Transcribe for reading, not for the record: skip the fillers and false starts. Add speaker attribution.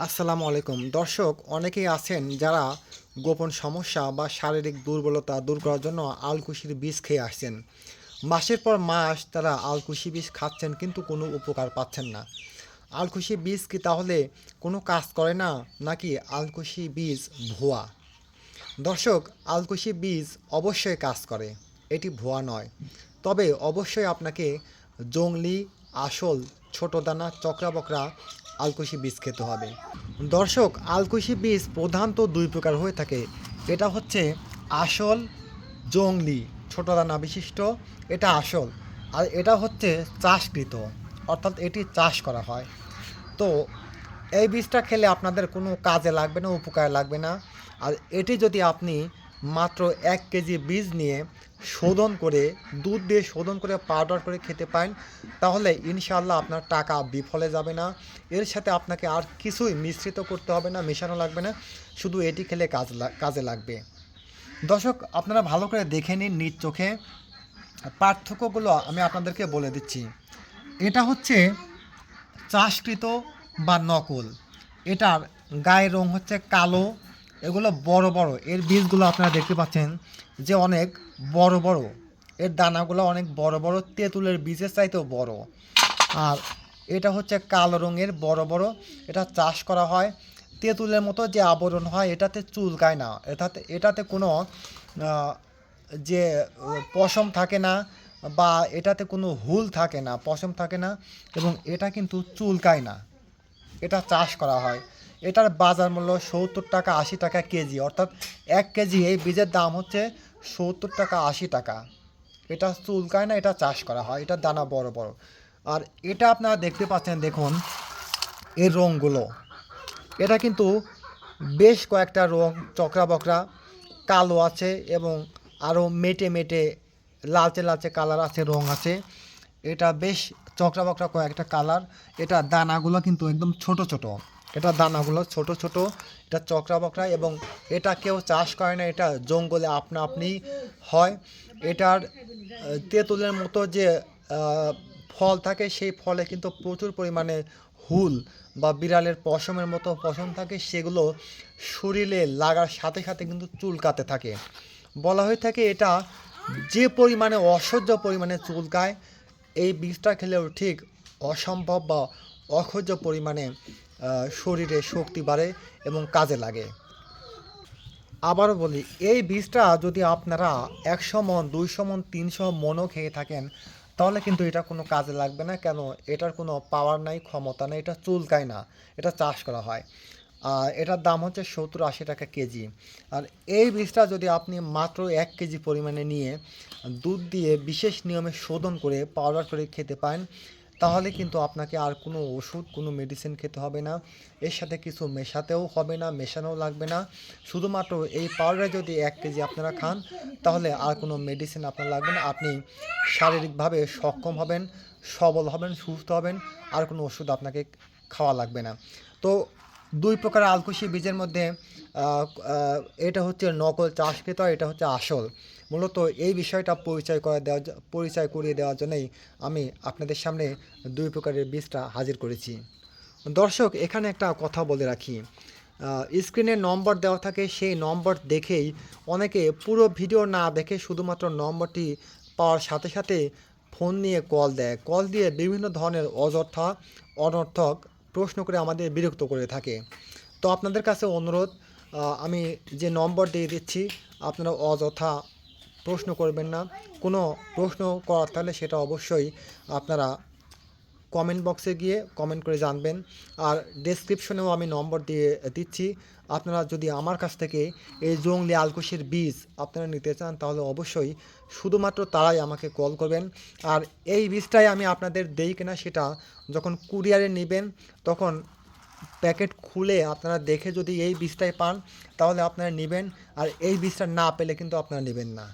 Speaker 1: আসসালামু আলাইকুম দর্শক, অনেকেই আছেন যারা গোপন সমস্যা বা শারীরিক দুর্বলতা দূর করার জন্য আলকুশির বীজ খেয়ে আসছেন। মাসের পর মাস তারা আলকুশি বীজ খাচ্ছেন কিন্তু কোনো উপকার পাচ্ছেন না। আলকুশি বীজ কি তাহলে কোনো কাজ করে না, নাকি আলকুশি বীজ ভুয়া? দর্শক, আলকুশি বীজ অবশ্যই কাজ করে, এটি ভুয়া নয়। তবে অবশ্যই আপনাকে জংলি, আসল, ছোট দানা, চকরা বকরা আলকুশি বীজ খেতে হবে। দর্শক, আলকুশি বীজ প্রধানত দুই প্রকার হয়ে থাকে। এটা হচ্ছে আসল জংলি, ছোট দানা বিশিষ্ট, এটা আসল। আর এটা হচ্ছে চাষকৃত, অর্থাৎ এটি চাষ করা হয়। তো এই বীজটা খেলে আপনাদের কোনো কাজে লাগবে না, উপকারে লাগবে না। আর এটি যদি আপনি মাত্র 1 কেজি বীজ নিয়ে শোধন করে, দুধ দিয়ে শোধন করে পাউডার করে খেতে পারেন, তাহলে ইনশাআল্লাহ আপনার টাকা বিফলে যাবে না। এর সাথে আপনাকে আর কিছুই মিশ্রিত করতে হবে না, মেশানো লাগবে না, শুধু এটি খেলে কাজে লাগবে। দর্শক, আপনারা ভালো করে দেখে নিন নিজ চোখে। পার্থক্যগুলো আমি আপনাদেরকে বলে দিচ্ছি। এটা হচ্ছে চাষকৃত বা নকল। এটার গায়ের রং হচ্ছে কালো, এগুলো বড় বড়। এর বীজগুলো আপনারা দেখতে পাচ্ছেন যে অনেক বড় বড়, এর দানাগুলো অনেক বড় বড়, তেঁতুলের বীজের চাইতেও বড়। আর এটা হচ্ছে কালো রঙের, বড় বড়। এটা চাষ করা হয়। তেঁতুলের মতো যে আবরণ হয়, এটাতে চুলকায় না, এটাতে কোনো যে পশম থাকে না, বা এটাতে কোনো হুল থাকে না, পশম থাকে না, এবং এটা কিন্তু চুলকায় না। এটা চাষ করা হয়। এটার বাজার মূল্য 70 টাকা 80 টাকা কেজি, অর্থাৎ 1 কেজি এই বীজের দাম হচ্ছে 70 টাকা 80 টাকা। এটা চুলকায় না, এটা চাষ করা হয়, এটার দানা বড় বড়। আর এটা আপনারা দেখতে পাচ্ছেন, দেখুন এর রঙগুলো। এটা কিন্তু বেশ কয়েকটা রং, চকরা বকরা, কালো আছে এবং আরও মেটে মেটে লালচে লালচে কালার আছে, রং আছে। এটা বেশ চকরা বকরা কয়েকটা কালার। এটা দানাগুলো কিন্তু একদম ছোট ছোট, এটা দানাগুলো ছোট ছোট, এটা চকরা বকরা, এবং এটা কেউ চাষ করে না, এটা জঙ্গলে আপনা আপনি হয়। এটার তেঁতুলের মতো যে ফল থাকে, সেই ফলে কিন্তু প্রচুর পরিমাণে হুল বা বিড়ালের পশমের মতো পশম থাকে, সেগুলো শরীরে লাগার সাথে সাথে কিন্তু চুলকাতে থাকে। বলা হয়ে থাকে এটা যে পরিমাণে অসহ্য পরিমাণে চুলকায়, এই বীজটা খেলেও ঠিক অসম্ভব বা অসহ্য পরিমাণে শরীরে শক্তি বাড়ে এবং কাজে লাগে। আবারও বলি, এই বীজটা যদি আপনারা 100 মণ, 200 মণ, 300 মণও খেয়ে থাকেন, তাহলে কিন্তু এটা কোনো কাজে লাগবে না। কেন? এটার কোনো পাওয়ার নাই, ক্ষমতা নেই, এটা চুলকায় না, এটা চাষ করা হয়। আর এটার দাম হচ্ছে 70-80 টাকা কেজি। আর এই বীজটা যদি আপনি মাত্র 1 কেজি পরিমাণে নিয়ে দুধ দিয়ে বিশেষ নিয়মে শোধন করে পাউডার করে খেতে পারেন, তাহলে কিন্তু আপনাকে আর কোনো ওষুধ, কোনো মেডিসিন খেতে হবে না। এর সাথে কিছু মেশাতেও হবে না, মেশানোও লাগবে না। শুধুমাত্র এই পাউডারে যদি 1 কেজি আপনারা খান, তাহলে আর কোনো মেডিসিন আপনার লাগবে না। আপনি শারীরিকভাবে সক্ষম হবেন, সবল হবেন, সুস্থ হবেন, আর কোনো ওষুধ আপনাকে খাওয়া লাগবে না। তো দুই প্রকার আলকুশি বীজের মধ্যে এটা হচ্ছে নকল চাষকৃত, এটা হচ্ছে আসল। মূলত এই বিষয়টা পরিচয় করিয়ে দেওয়ার জন্যই আমি আপনাদের সামনে দুই প্রকারের বীজটা হাজির করেছি। দর্শক, এখানে একটা কথা বলে রাখি। স্ক্রিনে নম্বর দেওয়া থাকে, সেই নম্বর দেখেই অনেকে পুরো ভিডিও না দেখে শুধুমাত্র নম্বরটি পাওয়ার সাথে সাথে ফোন নিয়ে কল দেয়। কল দিয়ে বিভিন্ন ধরনের অযথা, অনর্থক প্রশ্ন করে আমাদের বিরক্ত করে থাকে। তো আপনাদের কাছে অনুরোধ, আমি যে নম্বর দিয়ে দিচ্ছি, আপনারা অযথা প্রশ্ন করবেন না। কোনো প্রশ্ন করার থাকলে সেটা অবশ্যই আপনারা কমেন্ট বক্সে গিয়ে কমেন্ট করে জানবেন। আর ডেসক্রিপশনেও আমি নম্বর দিয়ে দিচ্ছি। আপনারা যদি আমার কাছ থেকে এই জংলি আলকুশির বীজ আপনারা নিতে চান, তাহলে অবশ্যই শুধুমাত্র তারাই আমাকে কল করবেন। আর এই বীজটাই আমি আপনাদের দেই কিনা সেটা যখন কুরিয়ারে নেবেন, তখন প্যাকেট খুলে আপনারা দেখে যদি এই বীজটাই পান, তাহলে আপনারা নেবেন। আর এই বীজটা না পেলে কিন্তু আপনারা নেবেন না।